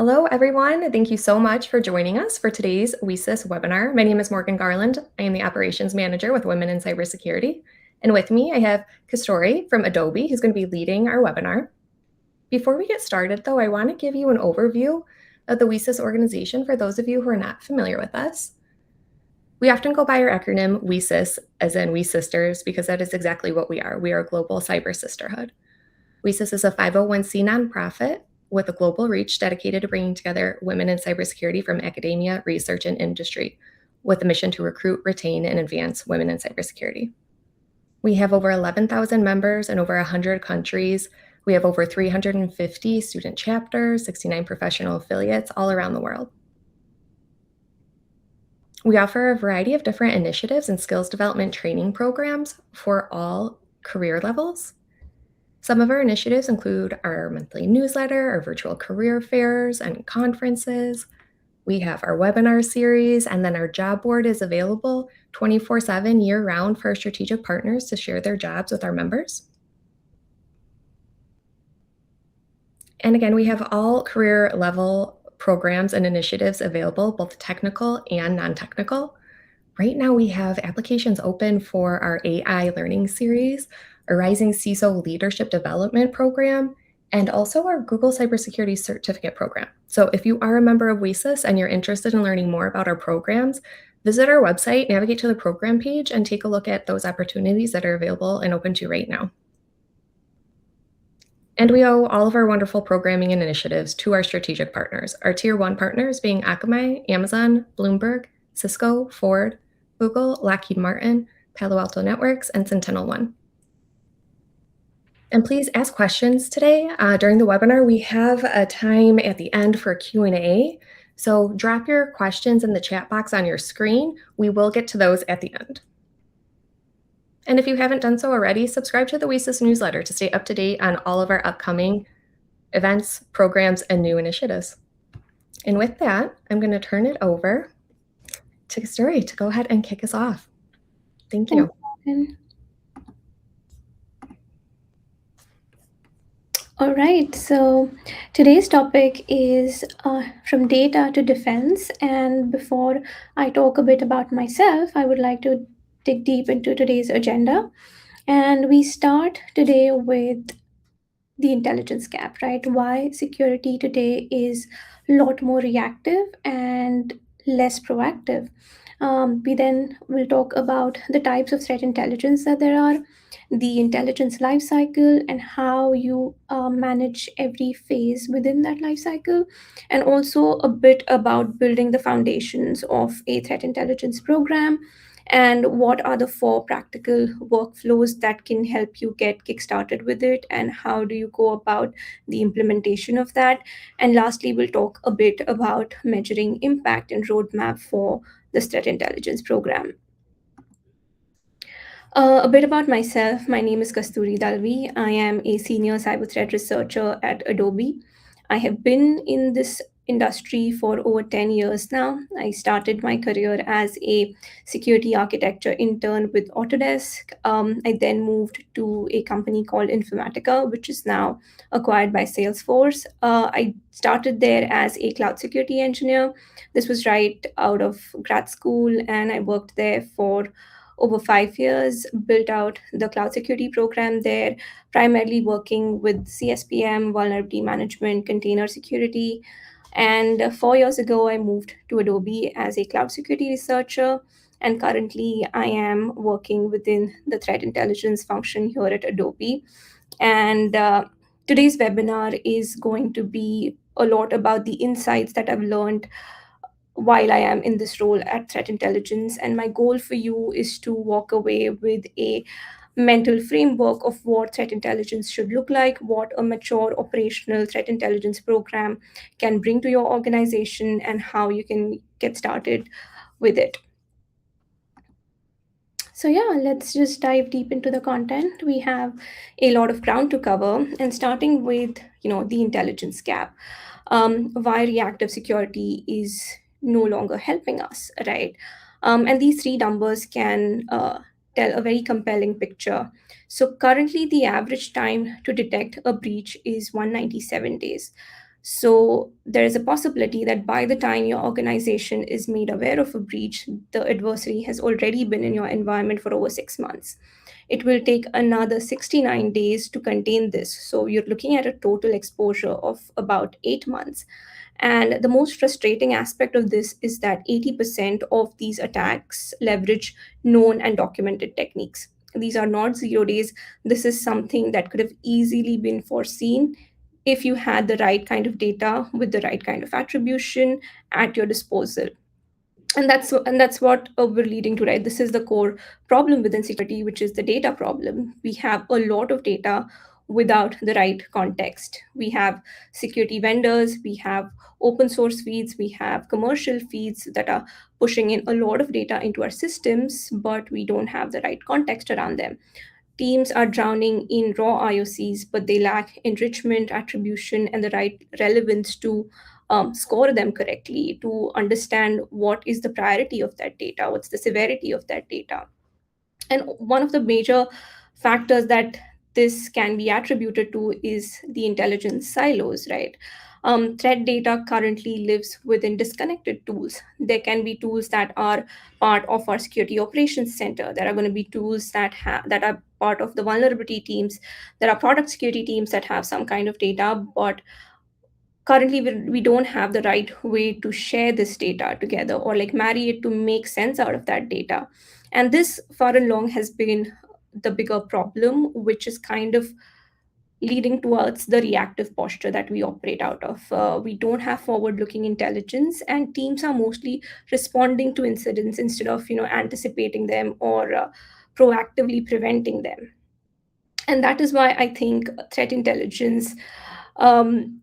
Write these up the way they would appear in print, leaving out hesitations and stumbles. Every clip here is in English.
Hello, everyone. Thank you so much for joining us for today's WESIS webinar. My name is Morgan Garland. I am the Operations Manager with Women in Cybersecurity. And with me, I have Kasturi from Adobe, who's going to be leading our webinar. Before we get started, though, I want to give you an overview of the WESIS organization for those of you who are not familiar with us. We often go by our acronym WESIS, as in We Sisters, because that is exactly what we are. We are a global cyber sisterhood. WESIS is a 501c nonprofit with a global reach dedicated to bringing together women in cybersecurity from academia, research, and industry with a mission to recruit, retain, and advance women in cybersecurity. We have over 11,000 members in over 100 countries. We have over 350 student chapters, 69 professional affiliates all around the world. We offer a variety of different initiatives and skills development training programs for all career levels. Some of our initiatives include our monthly newsletter, our virtual career fairs and conferences. We have our webinar series, and then our job board is available 24/7 year-round for our strategic partners to share their jobs with our members. And again, we have all career level programs and initiatives available, both technical and non-technical. Right now, we have applications open for our AI learning series, a Rising CISO Leadership Development Program, and also our Google Cybersecurity Certificate Program. So if you are a member of WESIS and you're interested in learning more about our programs, visit our website, navigate to the program page, and take a look at those opportunities that are available and open to you right now. And we owe all of our wonderful programming and initiatives to our strategic partners, our Tier 1 partners being Akamai, Amazon, Bloomberg, Cisco, Ford, Google, Lockheed Martin, Palo Alto Networks, and SentinelOne. And please ask questions today. During the webinar, we have a time at the end for Q&A. So drop your questions in the chat box on your screen. We will get to those at the end. And if you haven't done so already, subscribe to the WESIS newsletter to stay up to date on all of our upcoming events, programs, and new initiatives. And with that, I'm going to turn it over to Kasturi to go ahead and kick us off. Thank you. All right, so today's topic is from data to defense. And before I talk a bit about myself, I would like to dig deep into today's agenda. And we start today with the intelligence gap, right? Why security today is a lot more reactive and less proactive. We then will talk about the types of threat intelligence that there are, the intelligence lifecycle, and how you manage every phase within that lifecycle, and also a bit about building the foundations of a threat intelligence program and what are the 4 practical workflows that can help you get kickstarted with it, and how do you go about the implementation of that. And lastly, we'll talk a bit about measuring impact and roadmap for the threat intelligence program. A bit about myself. My name is Kasturi Dalvi. I am a senior cyber threat researcher at Adobe. I have been in this industry for over 10 years now. I started my career as a security architecture intern with Autodesk. I then moved to a company called Informatica, which is now acquired by Salesforce. I started there as a cloud security engineer. This was right out of grad school, and I worked there for over 5 years, built out the cloud security program there, primarily working with CSPM, vulnerability management, container security. And 4 years ago, I moved to Adobe as a cloud security researcher. And currently, I am working within the threat intelligence function here at Adobe. And today's webinar is going to be a lot about the insights that I've learned while I am in this role at threat intelligence. And my goal for you is to walk away with a mental framework of what threat intelligence should look like, what a mature operational threat intelligence program can bring to your organization, and how you can get started with it. So yeah, let's just dive deep into the content. We have a lot of ground to cover, and starting with the intelligence gap, why reactive security is no longer helping us, right? And these 3 numbers can tell a very compelling picture. So currently, the average time to detect a breach is 197 days. So there is a possibility that by the time your organization is made aware of a breach, the adversary has already been in your environment for over 6 months. It will take another 69 days to contain this. So you're looking at a total exposure of about 8 months. And the most frustrating aspect of this is that 80% of these attacks leverage known and documented techniques. These are not 0 days. This is something that could have easily been foreseen if you had the right kind of data with the right kind of attribution at your disposal. And that's what we're leading to, right? This is the core problem within security, which is the data problem. We have a lot of data without the right context. We have security vendors, we have open source feeds, we have commercial feeds that are pushing in a lot of data into our systems, but we don't have the right context around them. Teams are drowning in raw IOCs, but they lack enrichment, attribution, and the right relevance to score them correctly, to understand what is the priority of that data, what's the severity of that data. And one of the major factors that this can be attributed to is the intelligence silos, right? Threat data currently lives within disconnected tools. There can be tools that are part of our security operations center. There are going to be tools that are part of the vulnerability teams. There are product security teams that have some kind of data, but currently we don't have the right way to share this data together or like marry it to make sense out of that data. And this far and long has been the bigger problem, which is kind of leading towards the reactive posture that we operate out of. We don't have forward looking intelligence, and teams are mostly responding to incidents instead of anticipating them or proactively preventing them. And that is why I think threat intelligence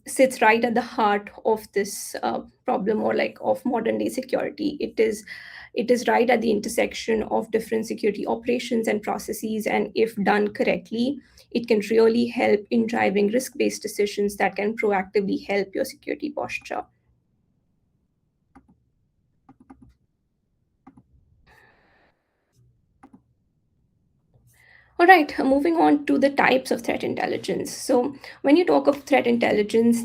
sits right at the heart of this problem, or like of modern day security. It is right at the intersection of different security operations and processes, and if done correctly, it can really help in driving risk based decisions that can proactively help your security posture. All right, moving on to the types of threat intelligence. So, when you talk of threat intelligence,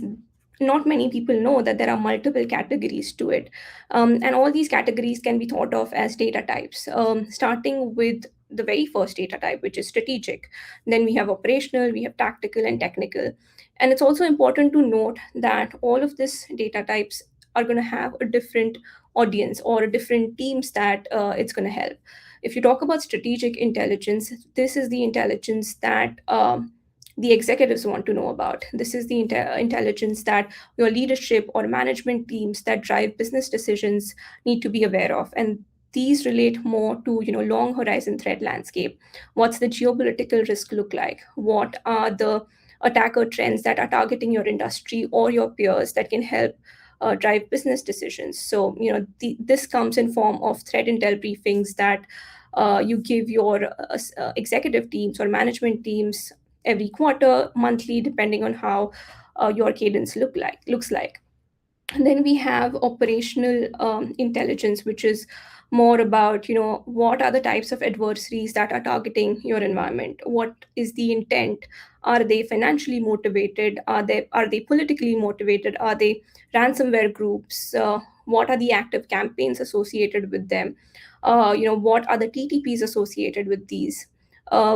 not many people know that there are multiple categories to it. And all these categories can be thought of as data types, starting with the very first data type, which is strategic. Then we have operational, we have tactical, and technical. And it's also important to note that all of these data types are going to have a different audience or different teams that it's going to help. If you talk about strategic intelligence, this is the intelligence that the executives want to know about. This is the intelligence that your leadership or management teams that drive business decisions need to be aware of. And these relate more to long horizon threat landscape. What's the geopolitical risk look like? What are the attacker trends that are targeting your industry or your peers that can help drive business decisions? So this comes in form of threat intel briefings that you give your executive teams or management teams every quarter, monthly, depending on how your cadence looks like. And then we have operational intelligence, which is more about what are the types of adversaries that are targeting your environment, what is the intent, are they financially motivated, are they politically motivated, are they ransomware groups, what are the active campaigns associated with them, what are the ttps associated with these.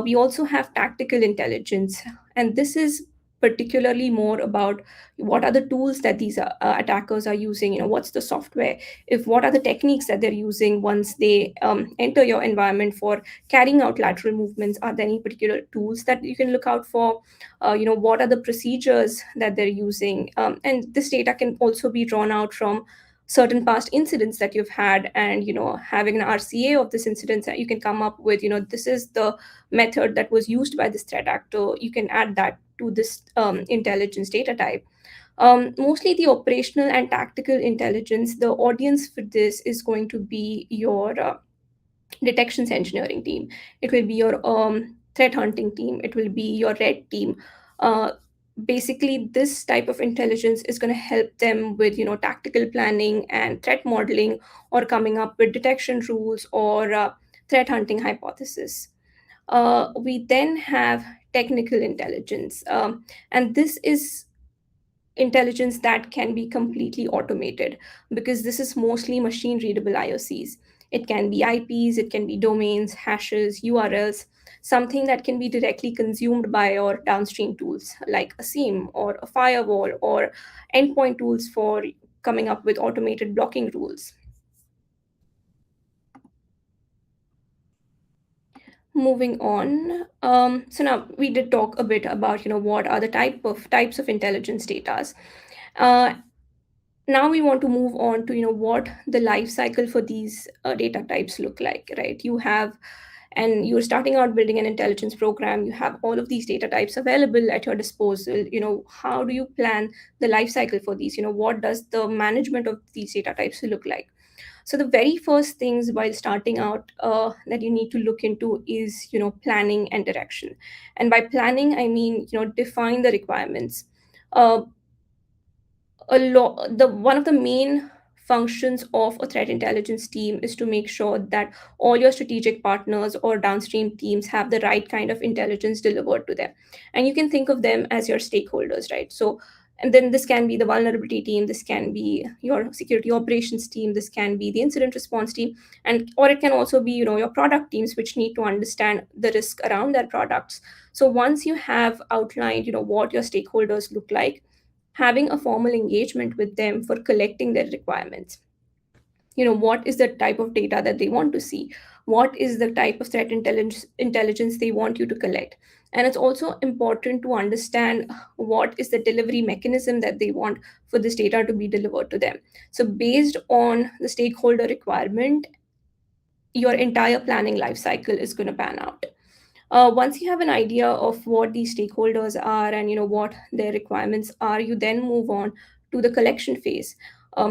We also have tactical intelligence, and this is particularly more about what are the tools that these attackers are using, what's the software, if what are the techniques that they're using once they enter your environment for carrying out lateral movements. Are there any particular tools that you can look out for? What are the procedures that they're using? And this data can also be drawn out from certain past incidents that you've had, and having an rca of this incident that you can come up with, this is the method that was used by this threat actor. You can add that to this intelligence data type. Mostly the operational and tactical intelligence, the audience for this is going to be your detections engineering team. It will be your threat hunting team. It will be your red team. Uh, Basically, this type of intelligence is going to help them with tactical planning and threat modeling, or coming up with detection rules or threat hunting hypothesis. We then have technical intelligence, and this is intelligence that can be completely automated, because this is mostly machine readable IOCs. It can be IPs, it can be domains, hashes, URLs, something that can be directly consumed by your downstream tools like a SIEM or a firewall or endpoint tools for coming up with automated blocking rules. Moving on, so now we did talk a bit about what are the types of intelligence datas. Uh, Now we want to move on to what the life cycle for these data types look like, right? And you're starting out building an intelligence program, you have all of these data types available at your disposal. How do you plan the life cycle for these? What does the management of these data types look like? So the very first things while starting out that you need to look into is planning and direction. And by planning I mean define the requirements. uh, the one of the main functions of a threat intelligence team is to make sure that all your strategic partners or downstream teams have the right kind of intelligence delivered to them. And you can think of them as your stakeholders, right? So, and then this can be the vulnerability team, this can be your security operations team, this can be the incident response team, and or it can also be your product teams, which need to understand the risk around their products. So once you have outlined what your stakeholders look like, having a formal engagement with them for collecting their requirements. What is the type of data that they want to see? What is the type of threat intelligence they want you to collect? And it's also important to understand what is the delivery mechanism that they want for this data to be delivered to them. So based on the stakeholder requirement, your entire planning life cycle is going to pan out. Once you have an idea of what these stakeholders are and what their requirements are, you then move on to the collection phase.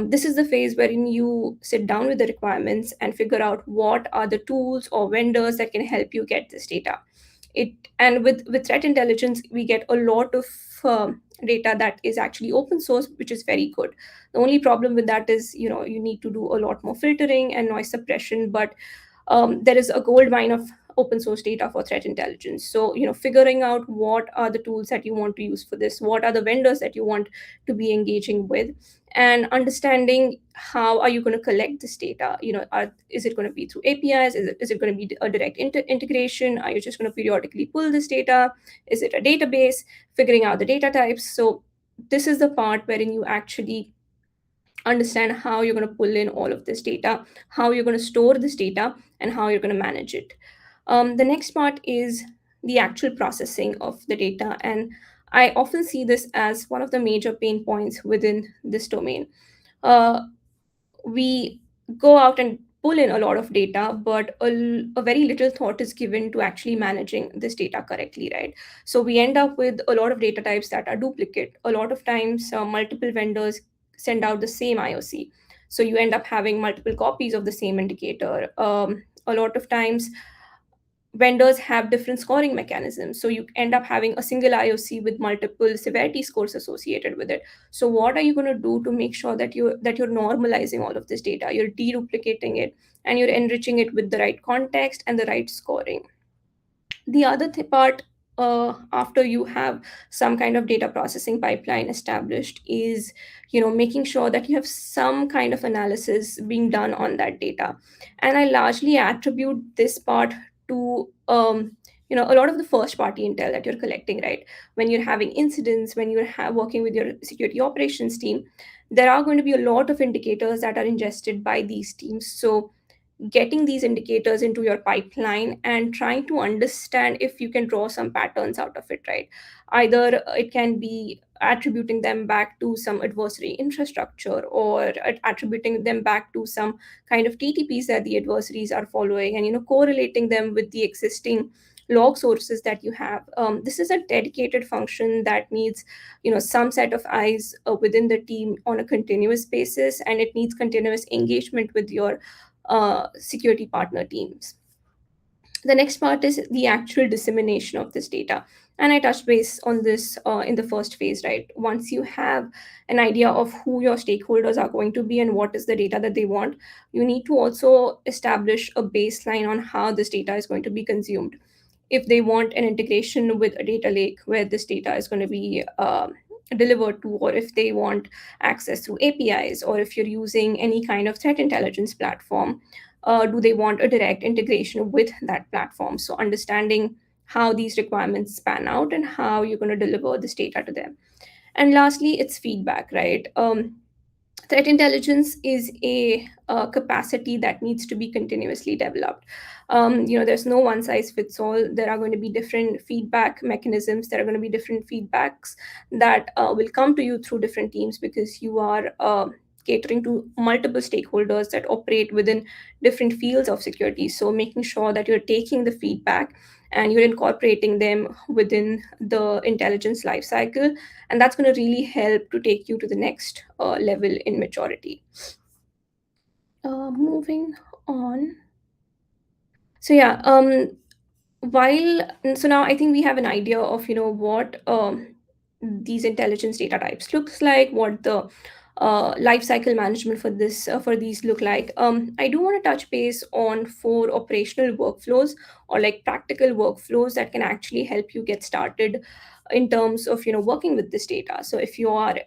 This is the phase wherein you sit down with the requirements and figure out what are the tools or vendors that can help you get this data. It and with threat intelligence, we get a lot of data that is actually open source, which is very good. The only problem with that is you need to do a lot more filtering and noise suppression, but there is a gold mine of open source data for threat intelligence. So figuring out what are the tools that you want to use for this, what are the vendors that you want to be engaging with, and understanding how are you going to collect this data. Is it going to be through APIs? Is it going to be a direct integration? Are you just going to periodically pull this data? Is it a database? Figuring out the data types. So this is the part wherein you actually understand how you're going to pull in all of this data, how you're going to store this data, and how you're going to manage it. The next part is the actual processing of the data. And I often see this as one of the major pain points within this domain. Uh, we go out and pull in a lot of data, but a very little thought is given to actually managing this data correctly, right? So we end up with a lot of data types that are duplicate. A lot of times, multiple vendors send out the same IOC. So you end up having multiple copies of the same indicator. A lot of times, vendors have different scoring mechanisms, so you end up having a single IOC with multiple severity scores associated with it. So what are you going to do to make sure that you're normalizing all of this data, you're deduplicating it, and you're enriching it with the right context and the right scoring? The other part, after you have some kind of data processing pipeline established, is making sure that you have some kind of analysis being done on that data. And I largely attribute this part to a lot of the first party intel that you're collecting, right? When you're having incidents, when you're working with your security operations team, there are going to be a lot of indicators that are ingested by these teams. So getting these indicators into your pipeline and trying to understand if you can draw some patterns out of it, right? Either it can be attributing them back to some adversary infrastructure, or attributing them back to some kind of TTPs that the adversaries are following, and correlating them with the existing log sources that you have. This is a dedicated function that needs some set of eyes within the team on a continuous basis, and it needs continuous engagement with your security partner teams. The next part is the actual dissemination of this data. And I touched base on this in the first phase, right? Once you have an idea of who your stakeholders are going to be and what is the data that they want, you need to also establish a baseline on how this data is going to be consumed. If they want an integration with a data lake where this data is going to be delivered to, or if they want access through APIs, or if you're using any kind of threat intelligence platform, do they want a direct integration with that platform? So understanding how these requirements span out and how you're going to deliver this data to them. And lastly, it's feedback, right? Threat intelligence is a capacity that needs to be continuously developed. There's no one size fits all. There are going to be different feedback mechanisms. There are going to be different feedbacks that will come to you through different teams, because you are catering to multiple stakeholders that operate within different fields of security. So making sure that you're taking the feedback and you're incorporating them within the intelligence lifecycle, and that's going to really help to take you to the next level in maturity. Moving on. So yeah, while so now I think we have an idea of what these intelligence data types looks like, what the life cycle management for this for these look like. I do want to touch base on 4 operational workflows, or like practical workflows that can actually help you get started in terms of working with this data. So if you are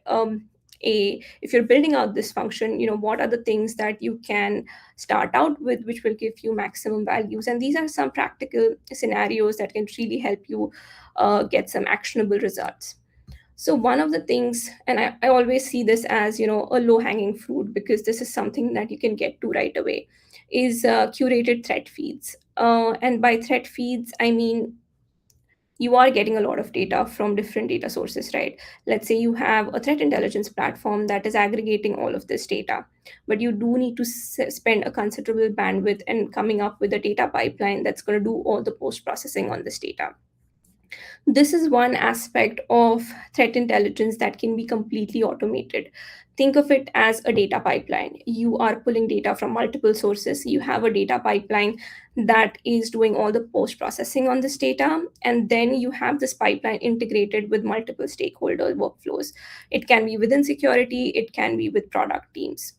if you're building out this function, what are the things that you can start out with which will give you maximum values? And these are some practical scenarios that can really help you get some actionable results. So one of the things, and I always see this as a low hanging fruit, because this is something that you can get to right away, is curated threat feeds. And by threat feeds, I mean you are getting a lot of data from different data sources, right? Let's say you have a threat intelligence platform that is aggregating all of this data, but you do need to spend a considerable bandwidth and coming up with a data pipeline that's going to do all the post processing on this data. This is one aspect of threat intelligence that can be completely automated. Think of it as a data pipeline. You are pulling data from multiple sources. You have a data pipeline that is doing all the post processing on this data. And then you have this pipeline integrated with multiple stakeholder workflows. It can be within security, it can be with product teams.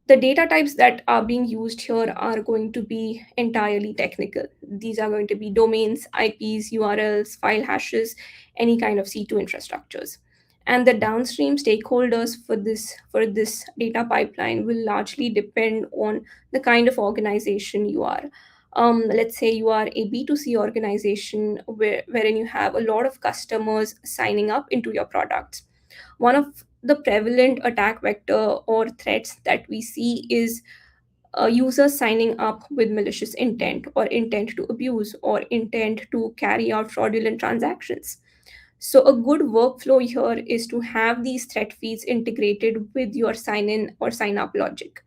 The data types that are being used here are going to be entirely technical. These are going to be domains, IPs, URLs, file hashes, any kind of C2 infrastructures. And the downstream stakeholders for this data pipeline will largely depend on the kind of organization you are. Let's say you are a B2C organization wherein you have a lot of customers signing up into your products. One of the prevalent attack vector or threats that we see is users signing up with malicious intent, or intent to abuse, or intent to carry out fraudulent transactions. So a good workflow here is to have these threat feeds integrated with your sign in or sign up logic.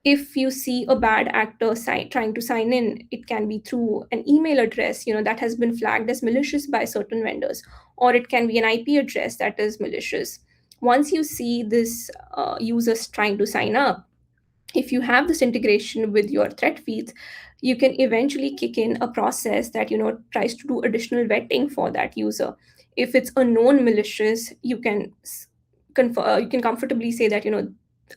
If you see a bad actor trying to sign in, it can be through an email address that has been flagged as malicious by certain vendors, or it can be an IP address that is malicious. Once you see this users trying to sign up, if you have this integration with your threat feeds, you can eventually kick in a process that tries to do additional vetting for that user. If it's a known malicious, you can comfortably say that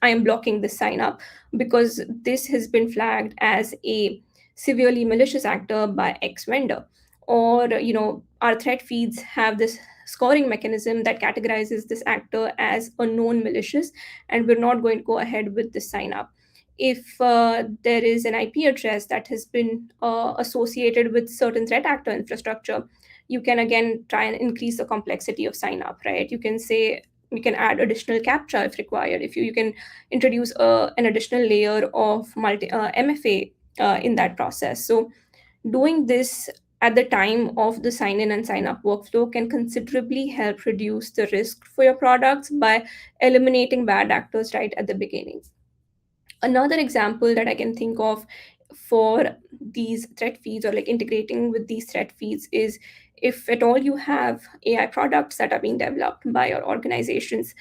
I am blocking this sign up because this has been flagged as a severely malicious actor by X vendor. Or our threat feeds have this scoring mechanism that categorizes this actor as a known malicious, and we're not going to go ahead with this sign up. If there is an IP address that has been associated with certain threat actor infrastructure, you can again try and increase the complexity of sign up, right? You can say you can add additional captcha if required. If you can introduce an additional layer of MFA in that process. So doing this at the time of the sign in and sign up workflow can considerably help reduce the risk for your products by eliminating bad actors right at the beginning. Another example that I can think of for these threat feeds, or like integrating with these threat feeds, is if at all you have AI products that are being developed by your organizations.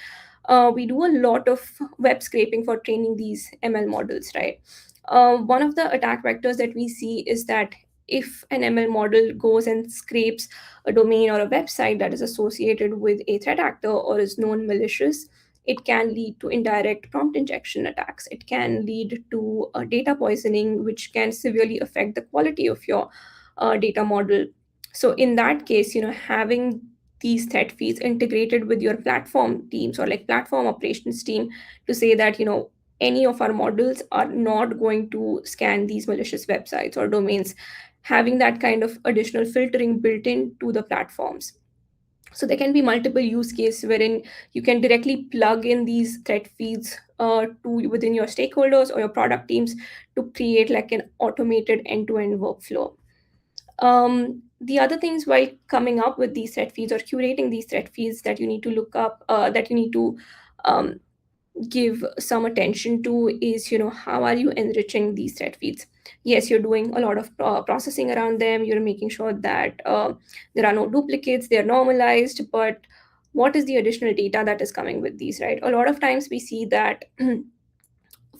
We do a lot of web scraping for training these ML models, right? One of the attack vectors that we see is that if an ML model goes and scrapes a domain or a website that is associated with a threat actor or is known malicious, it can lead to indirect prompt injection attacks. It can lead to data poisoning, which can severely affect the quality of your data model. So in that case, having these threat feeds integrated with your platform teams or like platform operations team to say that, any of our models are not going to scan these malicious websites or domains, having that kind of additional filtering built into the platforms. So there can be multiple use cases wherein you can directly plug in these threat feeds to within your stakeholders or your product teams to create like an automated end-to-end workflow. The other things while coming up with these threat feeds or curating these threat feeds that you need to look up, that you need to um, give some attention to is, how are you enriching these thread feeds? Yes, you're doing a lot of processing around them, you're making sure that there are no duplicates, they're normalized, but what is the additional data that is coming with these, right? A lot of times we see that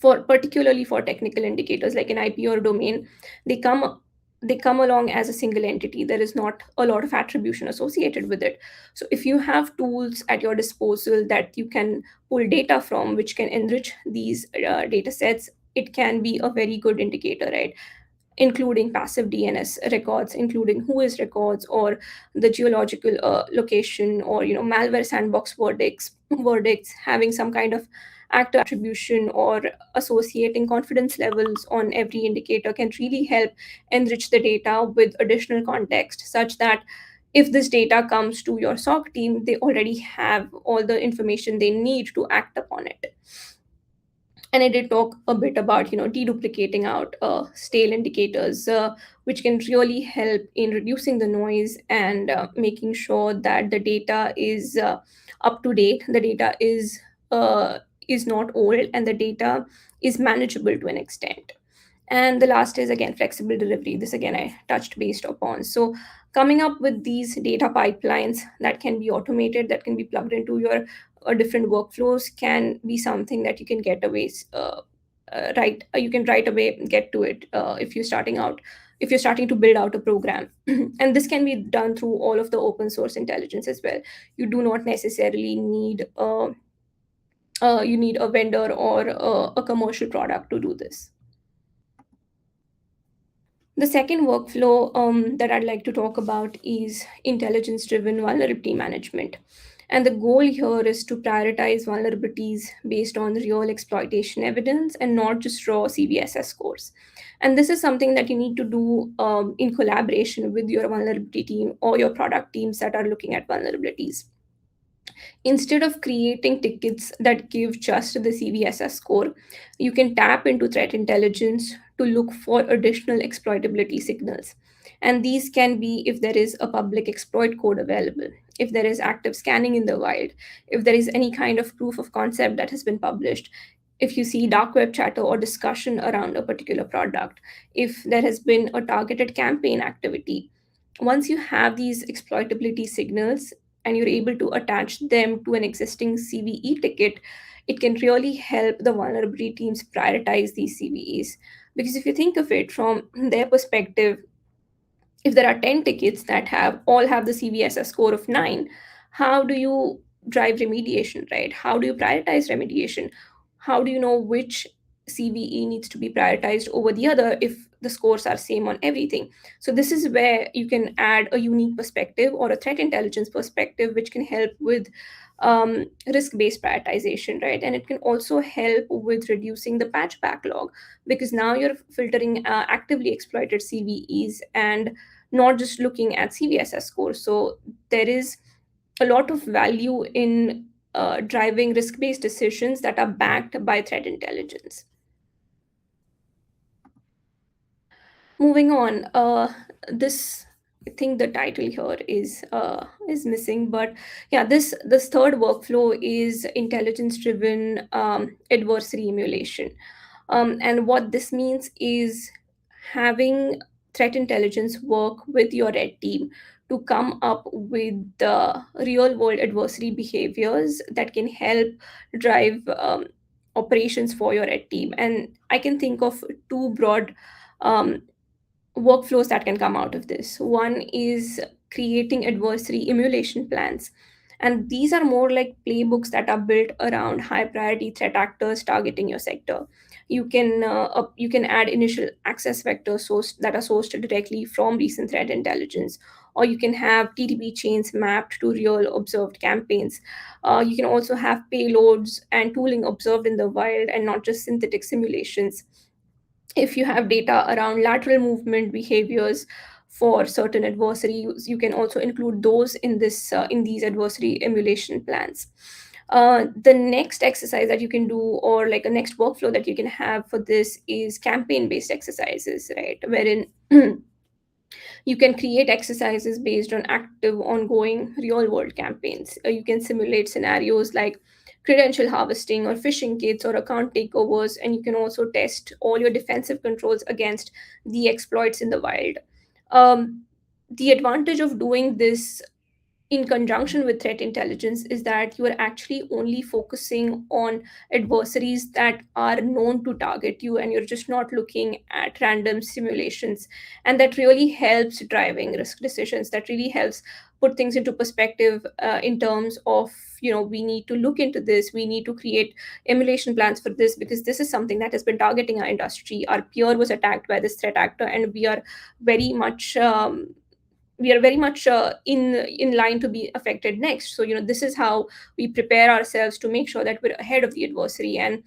for particularly for technical indicators like an IP or domain, they come along as a single entity. There is not a lot of attribution associated with it. So if you have tools at your disposal that you can pull data from, which can enrich these data sets, it can be a very good indicator, right? Including passive DNS records, including who is records or the geological location, or malware sandbox verdicts, having some kind of active attribution or associating confidence levels on every indicator can really help enrich the data with additional context, such that if this data comes to your SOC team, they already have all the information they need to act upon it. And I did talk a bit about deduplicating out stale indicators, which can really help in reducing the noise and making sure that the data is up to date, the data is not old, and the data is manageable to an extent. And the last is again flexible delivery. This again I touched based upon. So coming up with these data pipelines that can be automated, that can be plugged into your different workflows, can be something that you can get away right you can right away get to it if you're starting to build out a program. And this can be done through all of the open source intelligence as well. You do not necessarily need you need a vendor or a commercial product to do this. The second workflow that I'd like to talk about is intelligence driven vulnerability management. And the goal here is to prioritize vulnerabilities based on real exploitation evidence and not just raw CVSS scores. And this is something that you need to do in collaboration with your vulnerability team or your product teams that are looking at vulnerabilities. Instead of creating tickets that give just the CVSS score, you can tap into threat intelligence to look for additional exploitability signals. And these can be if there is a public exploit code available, if there is active scanning in the wild, if there is any kind of proof of concept that has been published, if you see dark web chatter or discussion around a particular product, if there has been a targeted campaign activity. Once you have these exploitability signals and you're able to attach them to an existing CVE ticket, it can really help the vulnerability teams prioritize these CVEs. Because if you think of it from their perspective, if there are 10 tickets that have the CVSS score of 9, how do you drive remediation, right? How do you prioritize remediation? How do you know which CVE needs to be prioritized over the other if the scores are same on everything? So this is where you can add a unique perspective or a threat intelligence perspective, which can help with risk-based prioritization, right? And it can also help with reducing the patch backlog, because now you're filtering actively exploited CVEs and not just looking at CVSS scores. So there is a lot of value in driving risk-based decisions that are backed by threat intelligence. Moving on, this I think the title here is missing, but yeah, this third workflow is intelligence-driven adversary emulation. And what this means is having threat intelligence work with your red team to come up with the real world adversary behaviors that can help drive operations for your red team. And I can think of two broad um, workflows that can come out of this. One is creating adversary emulation plans. And these are more like playbooks that are built around high priority threat actors targeting your sector. You can add initial access vectors that are sourced directly from recent threat intelligence, or you can have TTP chains mapped to real observed campaigns. You can also have payloads and tooling observed in the wild and not just synthetic simulations. If you have data around lateral movement behaviors for certain adversaries, you can also include those in these adversary emulation plans. The next exercise that you can do, or like a next workflow that you can have for this, is campaign based exercises, right, wherein you can create exercises based on active, ongoing, real world campaigns. You can simulate scenarios like credential harvesting or phishing kits or account takeovers, and you can also test all your defensive controls against the exploits in the wild. Um, the advantage of doing this in conjunction with threat intelligence is that you are actually only focusing on adversaries that are known to target you, and you're just not looking at random simulations. And that really helps driving risk decisions, that really helps put things into perspective, in terms of, we need to look into this, we need to create emulation plans for this, because this is something that has been targeting our industry. Our peer was attacked by this threat actor, and very much we are very much in line to be affected next. So this is how we prepare ourselves to make sure that we're ahead of the adversary. And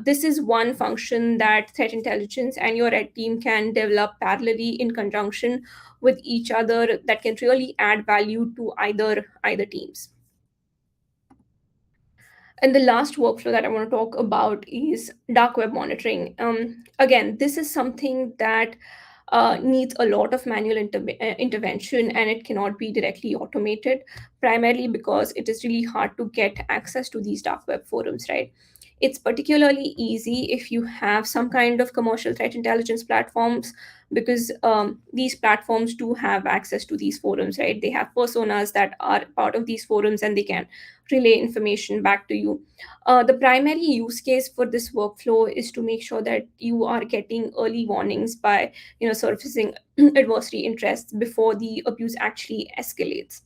this is one function that threat intelligence and your red team can develop parallelly in conjunction with each other, that can really add value to either teams. And the last workflow that I want to talk about is dark web monitoring. Again, this is something that needs a lot of manual intervention, and it cannot be directly automated, primarily because it is really hard to get access to these dark web forums, right? It's particularly easy if you have some kind of commercial threat intelligence platforms, because these platforms do have access to these forums, right? They have personas that are part of these forums, and they can relay information back to you. The primary use case for this workflow is to make sure that you are getting early warnings by surfacing adversary interests before the abuse actually escalates.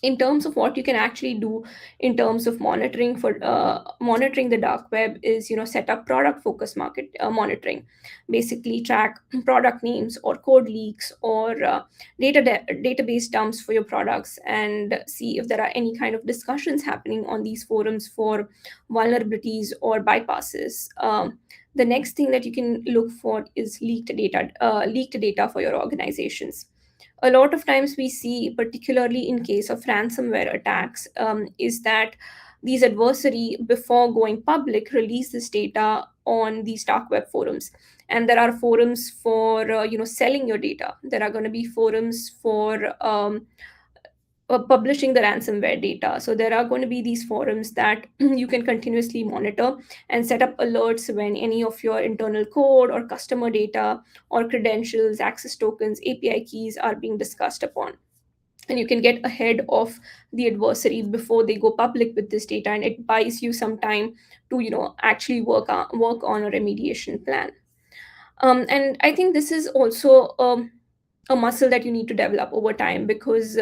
In terms of what you can actually do in terms of monitoring the dark web is, set up product focus market monitoring. Basically track product names or code leaks or database dumps for your products, and see if there are any kind of discussions happening on these forums for vulnerabilities or bypasses. The next thing that you can look for is leaked data for your organizations. A lot of times we see, particularly in case of ransomware attacks, is that these adversary, before going public, release this data on these dark web forums. And there are forums for selling your data. There are going to be forums for publishing the ransomware data. So there are going to be these forums that you can continuously monitor and set up alerts when any of your internal code or customer data or credentials, access tokens, API keys are being discussed upon. And you can get ahead of the adversary before they go public with this data, and it buys you some time to actually work on a remediation plan. And I think this is also a muscle that you need to develop over time, because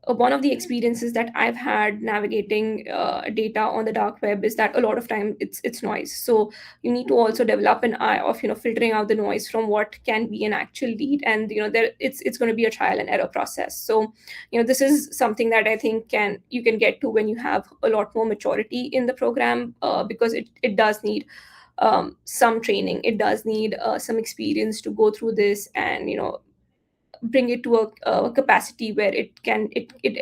one of the experiences that I've had navigating data on the dark web is that a lot of time it's noise. So you need to also develop an eye of filtering out the noise from what can be an actual lead, and there it's going to be a trial and error process. So this is something that I think you can get to when you have a lot more maturity in the program, because it does need some training. It does need some experience to go through this, and bring it to a capacity where it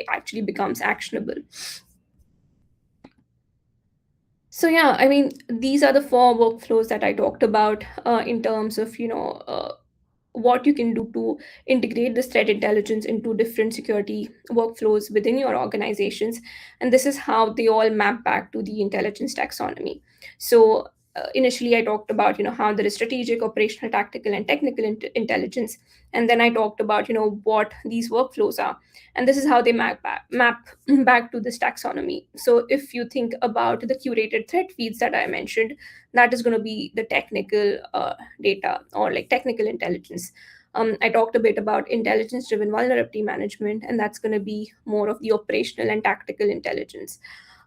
actually becomes actionable. So yeah, I mean, these are the four workflows that I talked about, in terms of what you can do to integrate this threat intelligence into different security workflows within your organizations. And this is how they all map back to the intelligence taxonomy. So initially I talked about how there is strategic, operational, tactical, and technical intelligence. And then I talked about what these workflows are, and this is how they map back to this taxonomy. So if you think about the curated threat feeds that I mentioned, that is going to be the technical data, or like technical intelligence. I talked a bit about intelligence driven vulnerability management, and that's going to be more of the operational and tactical intelligence.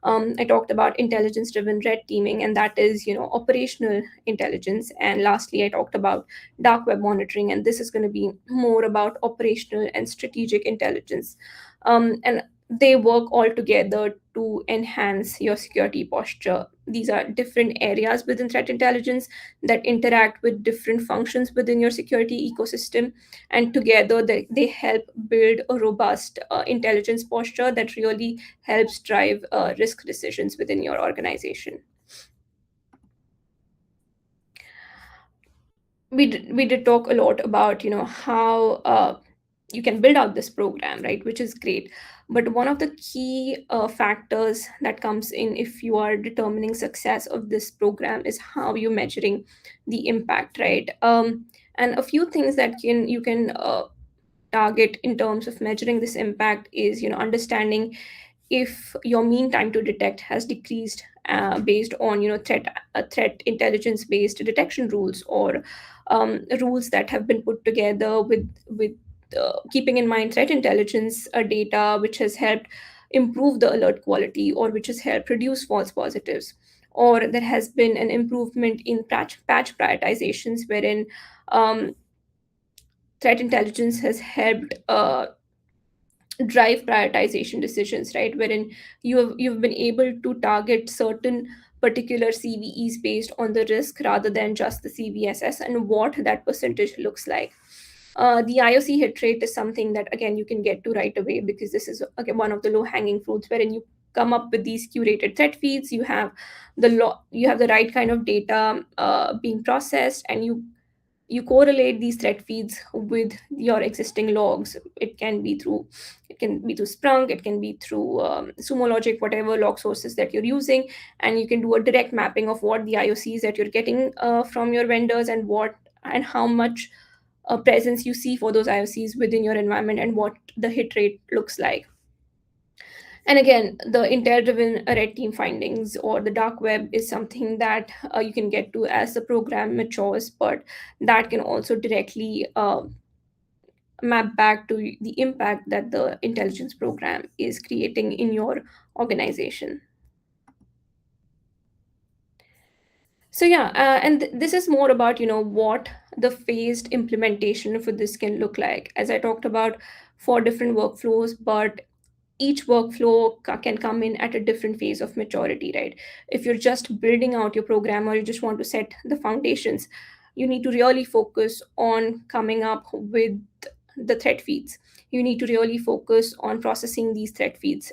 I talked about intelligence driven red teaming, and that is, operational intelligence. And lastly, I talked about dark web monitoring, and this is going to be more about operational and strategic intelligence. And they work all together to enhance your security posture. These are different areas within threat intelligence that interact with different functions within your security ecosystem, and together they help build a robust intelligence posture that really helps drive risk decisions within your organization. We did talk a lot about how you can build out this program, right, which is great. But one of the key factors that comes in if you are determining success of this program is how you're measuring the impact, right? And a few things that you can target in terms of measuring this impact is understanding if your mean time to detect has decreased based on threat intelligence based detection rules, or rules that have been put together with keeping in mind threat intelligence data, which has helped improve the alert quality, or which has helped reduce false positives, or there has been an improvement in patch prioritizations, wherein um, threat intelligence has helped drive prioritization decisions, right, wherein you've been able to target certain particular CVEs based on the risk rather than just the CVSS and what that percentage looks like. The IOC hit rate is something that again you can get to right away, because this is again one of the low hanging fruits, wherein you come up with these curated threat feeds. You have the right kind of data being processed, and you correlate these thread feeds with your existing logs. It can be through Splunk, it can be through Sumo Logic, whatever log sources that you're using, and you can do a direct mapping of what the IOCs that you're getting from your vendors, and how much presence you see for those IOCs within your environment, and what the hit rate looks like. And again, the intel driven red team findings or the dark web is something that you can get to as the program matures, but that can also directly map back to the impact that the intelligence program is creating in your organization. So yeah, and this is more about what the phased implementation for this can look like. As I talked about, 4 different workflows, but each workflow can come in at a different phase of maturity, right? If you're just building out your program, or you just want to set the foundations, you need to really focus on coming up with the threat feeds. You need to really focus on processing these threat feeds.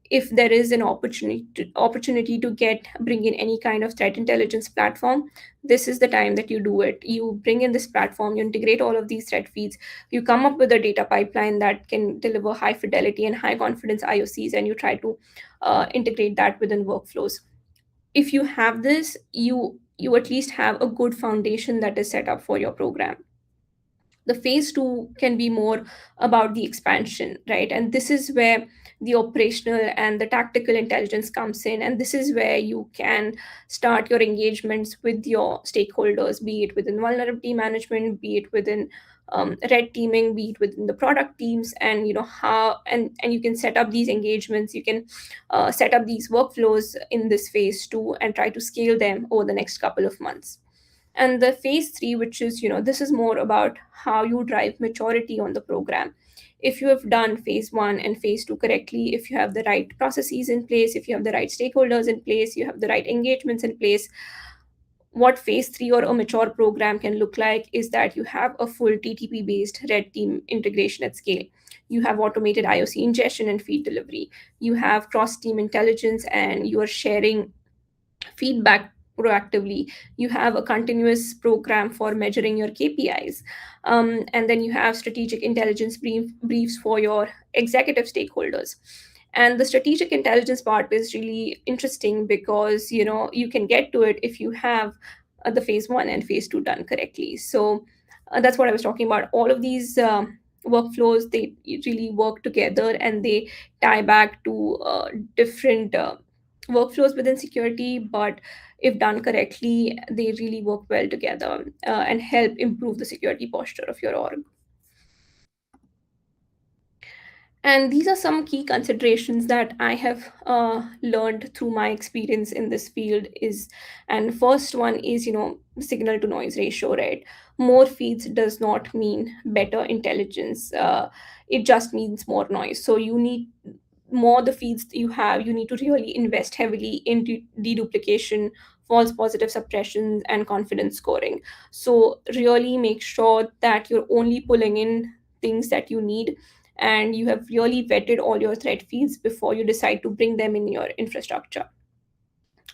If there is an opportunity to bring in any kind of threat intelligence platform, this is the time that you do it. You bring in this platform, you integrate all of these threat feeds, you come up with a data pipeline that can deliver high fidelity and high confidence IOCs, and you try to integrate that within workflows. If you have this, you at least have a good foundation that is set up for your program. The phase two can be more about the expansion, right? And this is where the operational and the tactical intelligence comes in, and this is where you can start your engagements with your stakeholders, be it within vulnerability management, be it within red teaming, be it within the product teams. And how, and you can set up these engagements, you can set up these workflows in this phase two and try to scale them over the next couple of months. And the phase three, which is this is more about how you drive maturity on the program. If you have done phase one and phase two correctly, if you have the right processes in place, if you have the right stakeholders in place, you have the right engagements in place, what phase three or a mature program can look like is that you have a full TTP based red team integration at scale. You have automated IOC ingestion and feed delivery. You have cross team intelligence, and you are sharing feedback proactively. You have a continuous program for measuring your KPIs. And then you have strategic intelligence briefs for your executive stakeholders. And the strategic intelligence part is really interesting, because you can get to it if you have the phase one and phase two done correctly. So that's what I was talking about. All of these workflows, they really work together, and they tie back to different workflows within security, but if done correctly, they really work well together and help improve the security posture of your org. And these are some key considerations that I have learned through my experience in this field. Is And first one is, signal to noise ratio, right? More feeds does not mean better intelligence. It just means more noise. So you need more the feeds you have, you need to really invest heavily into deduplication, false positive suppression, and confidence scoring. So really make sure that you're only pulling in things that you need, and you have really vetted all your thread feeds before you decide to bring them in your infrastructure.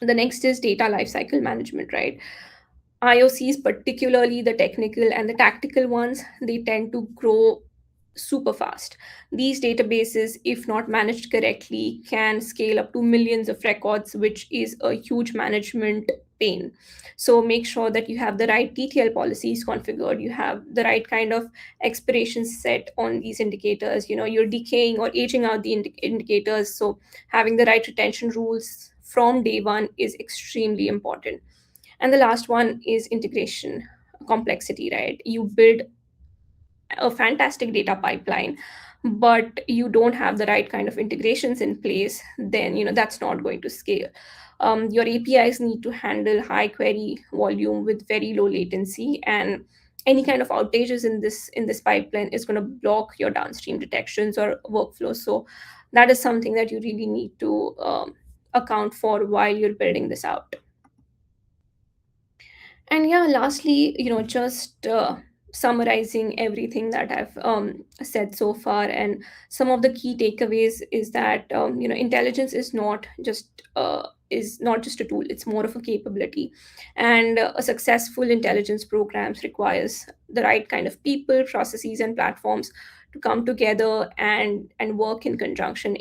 The next is data lifecycle management, right? IOCs, particularly the technical and the tactical ones, they tend to grow super fast. These databases, if not managed correctly, can scale up to millions of records, which is a huge management pain. So make sure that you have the right TTL policies configured, you have the right kind of expirations set on these indicators. You're decaying or aging out the indicators. So having the right retention rules from day one is extremely important. And the last one is integration complexity, right? You build a fantastic data pipeline, but you don't have the right kind of integrations in place, then that's not going to scale. Your APIs need to handle high query volume with very low latency, and any kind of outages in this pipeline is going to block your downstream detections or workflows. So that is something that you really need to account for while you're building this out. And yeah, lastly, just summarizing everything that I've said so far, and some of the key takeaways is that intelligence is not just a tool; it's more of a capability. And a successful intelligence programs requires the right kind of people, processes, and platforms to come together and work in conjunction.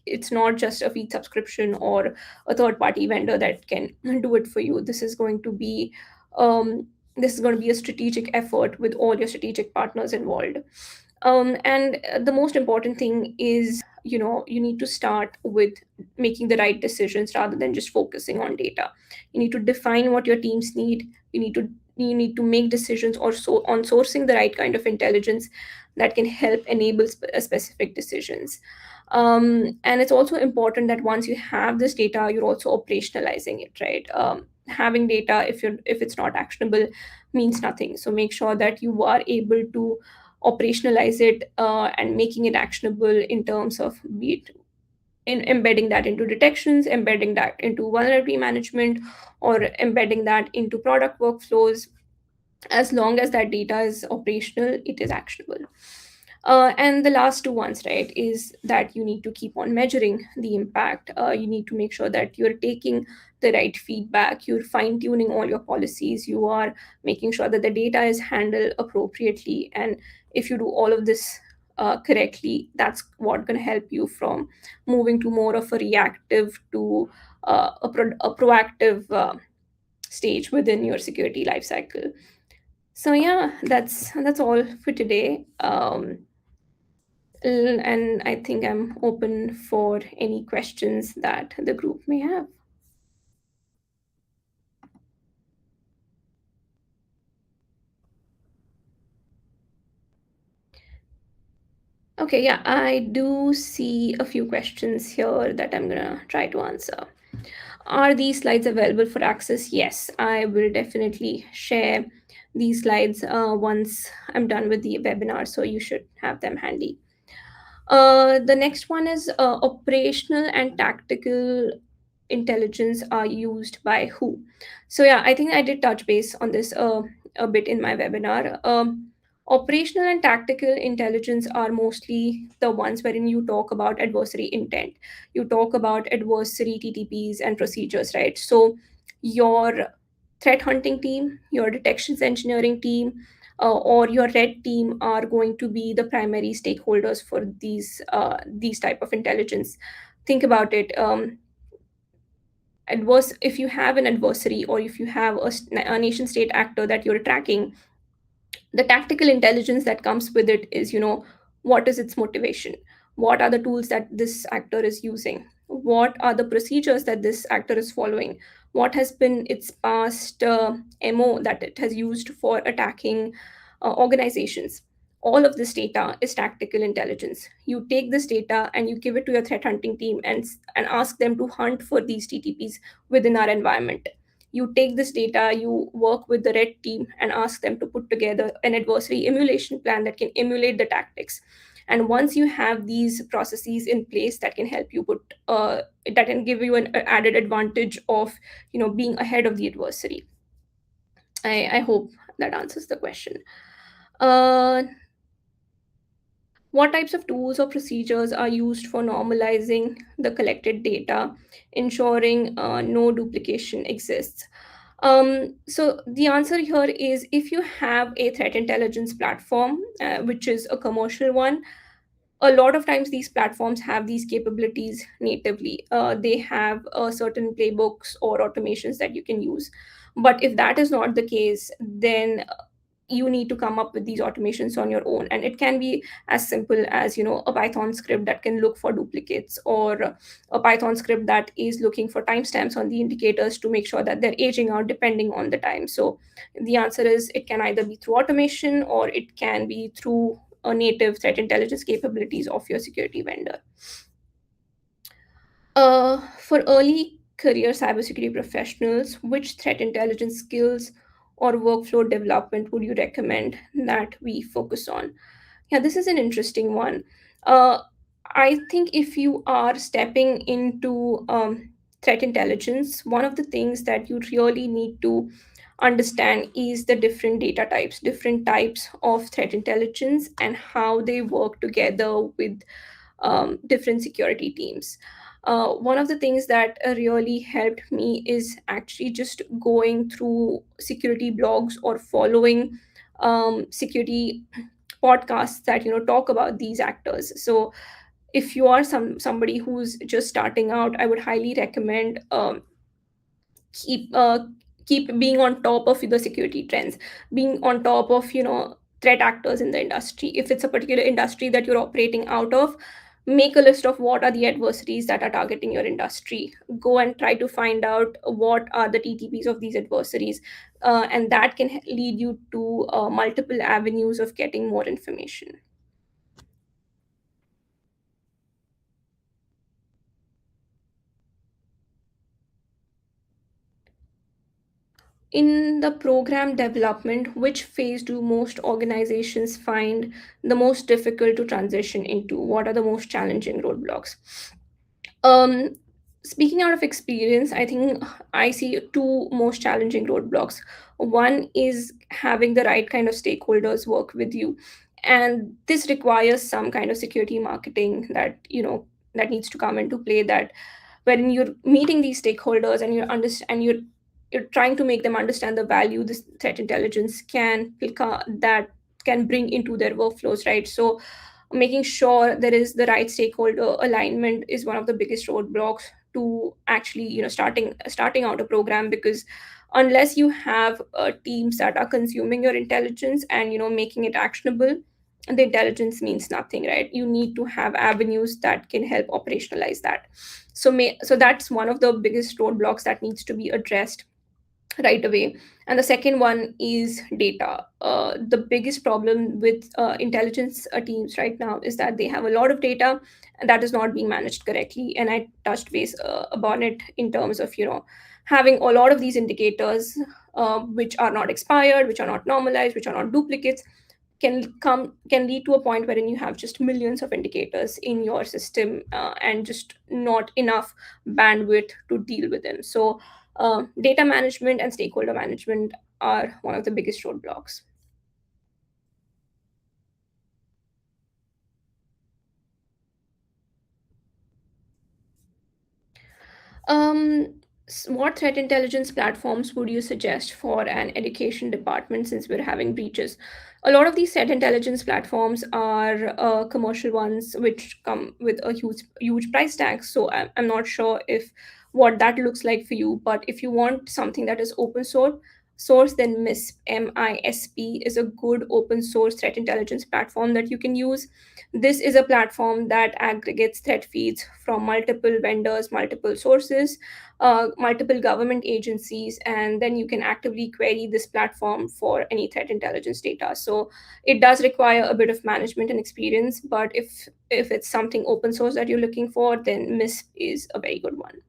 It's not just a feed subscription or a third party vendor that can do it for you. Um, this is going to be a strategic effort with all your strategic partners involved. And the most important thing is, you need to start with making the right decisions rather than just focusing on data. You need to define what your teams need. You need to make decisions also on sourcing the right kind of intelligence that can help enable specific decisions. And it's also important that once you have this data, you're also operationalizing it, right? Having data, if it's not actionable, means nothing. So make sure that you are able to operationalize it, and making it actionable in terms of be it in embedding that into detections, embedding that into vulnerability management, or embedding that into product workflows. As long as that data is operational, it is actionable. And the last two ones, right, is that you need to keep on measuring the impact. You need to make sure that you're taking the right feedback, you're fine tuning all your policies, you are making sure that the data is handled appropriately. And if you do all of this correctly, that's what going to help you from moving to more of a reactive to a proactive stage within your security lifecycle. So yeah, that's all for today. And I think I'm open for any questions that the group may have. Okay, yeah, I do see a few questions here that I'm gonna try to answer. Are these slides available for access? Yes, I will definitely share these slides once I'm done with the webinar, so you should have them handy. The next one is operational and tactical intelligence are used by who? So yeah, I think I did touch base on this a bit in my webinar. Operational and tactical intelligence are mostly the ones wherein you talk about adversary intent. You talk about adversary TTPs and procedures, right? So your threat hunting team, your detections engineering team, or your red team are going to be the primary stakeholders for these type of intelligence. Think about it. If you have an adversary, or if you have a nation state actor that you're tracking, the tactical intelligence that comes with it is, what is its motivation, what are the tools that this actor is using, what are the procedures that this actor is following, what has been its past mo that it has used for attacking organizations. All of this data is tactical intelligence. You take this data and you give it to your threat hunting team and ask them to hunt for these TTPs within our environment. You take this data, you work with the red team and ask them to put together an adversary emulation plan that can emulate the tactics. And once you have these processes in place that can help you that can give you an added advantage of being ahead of the adversary. I hope that answers the question. uh, what types of tools or procedures are used for normalizing the collected data, ensuring no duplication exists? So the answer here is, if you have a threat intelligence platform, which is a commercial one, a lot of times these platforms have these capabilities natively. They have certain playbooks or automations that you can use. But if that is not the case, then you need to come up with these automations on your own, and it can be as simple as a Python script that can look for duplicates, or a Python script that is looking for timestamps on the indicators to make sure that they're aging out depending on the time. So the answer is, it can either be through automation or it can be through a native threat intelligence capabilities of your security vendor. For early career cybersecurity professionals, which threat intelligence skills or workflow development would you recommend that we focus on? Yeah, this is an interesting one. Uh, I think if you are stepping into threat intelligence, one of the things that you really need to understand is the different types of threat intelligence, and how they work together with different security teams. One of the things that really helped me is actually just going through security blogs or following security podcasts that talk about these actors. So if you are somebody who's just starting out, I would highly recommend keep uh, keep being on top of the security trends, being on top of threat actors in the industry. If it's a particular industry that you're operating out of, make a list of what are the adversaries that are targeting your industry. Go and try to find out what are the TTPs of these adversaries, and that can lead you to multiple avenues of getting more information. In the program development, which phase do most organizations find the most difficult to transition into? What are the most challenging roadblocks? Um, Speaking out of experience, I think I see two most challenging roadblocks. One is having the right kind of stakeholders work with you, and this requires some kind of security marketing that needs to come into play. That when you're meeting these stakeholders and you're trying to make them understand the value this threat intelligence that can bring into their workflows, right? So making sure there is the right stakeholder alignment is one of the biggest roadblocks to actually starting out a program, because unless you have teams that are consuming your intelligence and making it actionable, the intelligence means nothing, right? You need to have avenues that can help operationalize that. So that's one of the biggest roadblocks that needs to be addressed right away. And the second one is data. The biggest problem with intelligence teams right now is that they have a lot of data and that is not being managed correctly. And I touched base upon it in terms of having a lot of these indicators, which are not expired, which are not normalized, which are not duplicates, can lead to a point wherein you have just millions of indicators in your system, and just not enough bandwidth to deal with them. So data management and stakeholder management are one of the biggest roadblocks. Um, what threat intelligence platforms would you suggest for an education department, since we're having breaches? A lot of these threat intelligence platforms are commercial ones, which come with a huge price tag. So I'm not sure if what that looks like for you. But if you want something that is open source, source, then MISP is a good open source threat intelligence platform that you can use. This is a platform that aggregates threat feeds from multiple vendors, multiple sources, multiple government agencies, and then you can actively query this platform for any threat intelligence data. So it does require a bit of management and experience, but if it's something open source that you're looking for, then MISP is a very good one.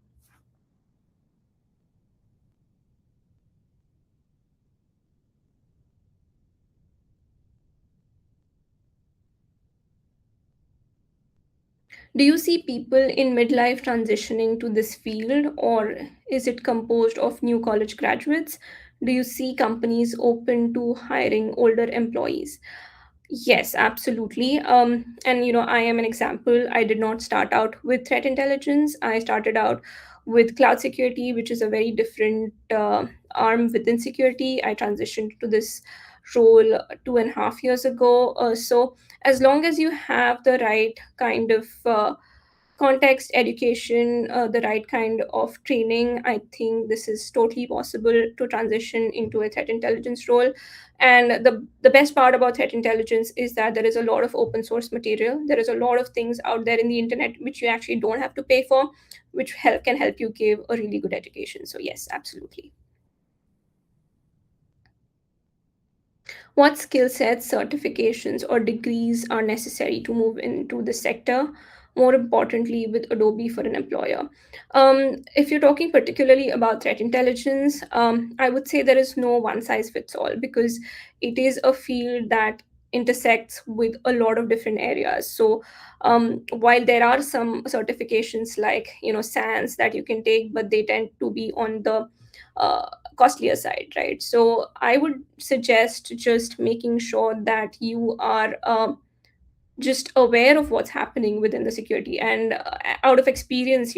Do you see people in midlife transitioning to this field, or is it composed of new college graduates? Do you see companies open to hiring older employees? Yes, absolutely. And I am an example. I did not start out with threat intelligence. I started out with cloud security, which is a very different arm within security. I transitioned to this role 2.5 years ago. So as long as you have the right kind of context, education, the right kind of training, I think this is totally possible to transition into a threat intelligence role. And the best part about threat intelligence is that there is a lot of open source material. There is a lot of things out there in the internet which you actually don't have to pay for, which can help you give a really good education. So yes, absolutely. What skill sets, certifications, or degrees are necessary to move into the sector? More importantly, with Adobe for an employer. If you're talking particularly about threat intelligence, I would say there is no one size fits all because it is a field that intersects with a lot of different areas. So while there are some certifications like SANS that you can take, but they tend to be on the uh, costlier side, right? So I would suggest just making sure that you are just aware of what's happening within the security. And out of experience,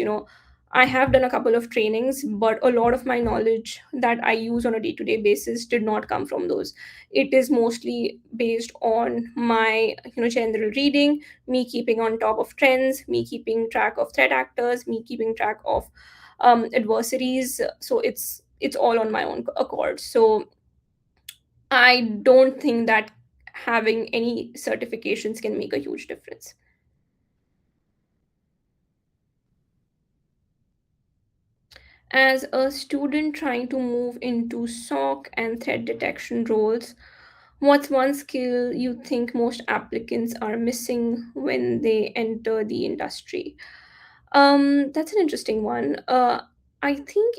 I have done a couple of trainings, but a lot of my knowledge that I use on a day-to-day basis did not come from those. It is mostly based on my general reading, me keeping on top of trends, me keeping track of threat actors, me keeping track of adversaries. So it's all on my own accord. So I don't think that having any certifications can make a huge difference. As a student trying to move into SOC and threat detection roles, what's one skill you think most applicants are missing when they enter the industry? That's an interesting one. I think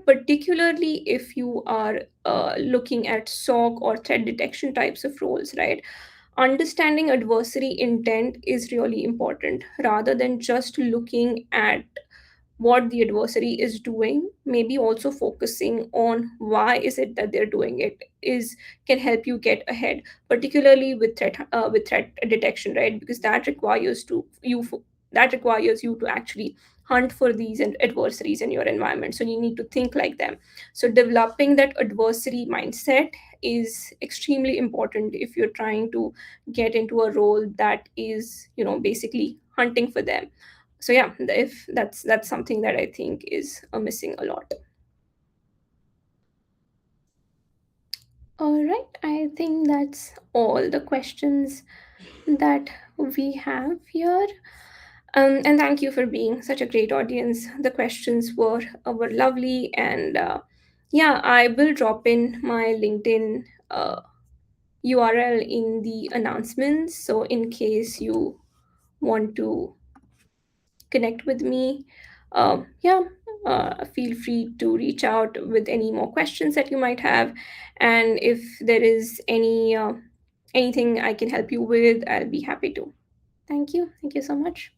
particularly if you are looking at SOC or threat detection types of roles, right? Understanding adversary intent is really important rather than just looking at what the adversary is doing. Maybe also focusing on why is it that they're doing it is can help you get ahead, particularly with threat detection, right? Because that requires you to actually hunt for these adversaries in your environment, so you need to think like them. So developing that adversary mindset is extremely important if you're trying to get into a role that is basically hunting for them. So yeah, if that's something that I think is missing a lot. All right, I think that's all the questions that we have here. And thank you for being such a great audience. The questions were lovely, and yeah, I will drop in my LinkedIn URL in the announcements. So in case you want to connect with me, yeah, feel free to reach out with any more questions that you might have. And if there is anything I can help you with, I'll be happy to. Thank you so much.